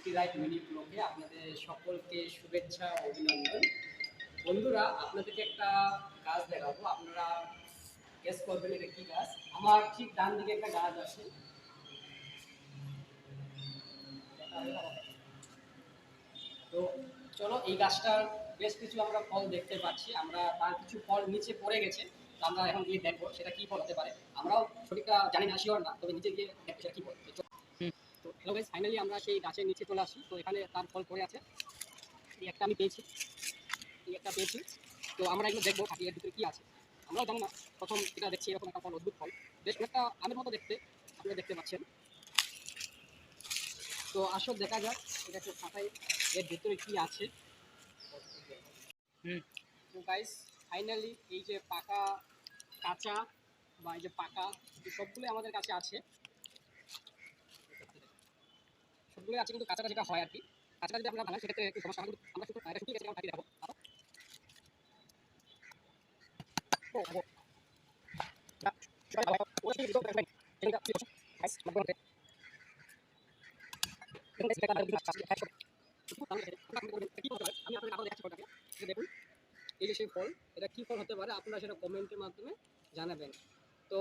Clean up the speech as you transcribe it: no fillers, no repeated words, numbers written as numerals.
Copyright mini ব্লগে আপনাদের সকলকে শুভেচ্ছা ও অভিনন্দন। বন্ধুরা, আপনাদেরকে একটা গাছ দেখাবো, আপনারা গেস করবেন এটা কি গাছ। আমার ঠিক ডান দিকে একটা গাছ আছে, তো চলো এই গাছটার বেশ কিছু আমরা ফল দেখতে পাচ্ছি, আমরা তার কিছু ফল নিচে পড়ে গেছে, তো আমরা এখন গিয়ে দেখবো সেটা কি ফল হতে পারে। আমরাও সঠিকটা জানি না, শিওর না, তবে নিচে গিয়ে দেখবো সেটা কি ফল। তো হ্যালো গাইস, ফাইনালি আমরা সেই গাছের নিচে চলে আসি। তো এখানে তার ফল পড়ে আছে, এই একটা আমি পেয়েছি, এই একটা পেয়েছি। তো আমরা এগুলো দেখবো থাকি এর ভিতরে কি আছে। আমরাও জানি না, প্রথম এটা দেখছি এরকম একটা ফল, অদ্ভুত ফল, বেশ অনেকটা আমের মতো দেখতে, আপনারা দেখতে পাচ্ছেন। তো আসো দেখা যাক এটা একটু ফাটাই, এর ভিতরে কি আছে। তো গাইস, ফাইনালি এই যে পাকা, কাঁচা বা এই যে পাকা, সবগুলো আমাদের কাছে আছে, সবগুলো আছে, কিন্তু কাঁচাটা যেটা হয় আর কি, কাঁচাটা যদি আমরা ভাঙাই সেক্ষেত্রে একটু সমস্যা হয়। কিন্তু আমরা শুধু এটা শুকিয়ে গেছে, আমরা দেখাবো। দেখুন এই যে সেই ফল, এটা কি ফল হতে পারে আপনারা সেটা কমেন্টের মাধ্যমে জানাবেন। তো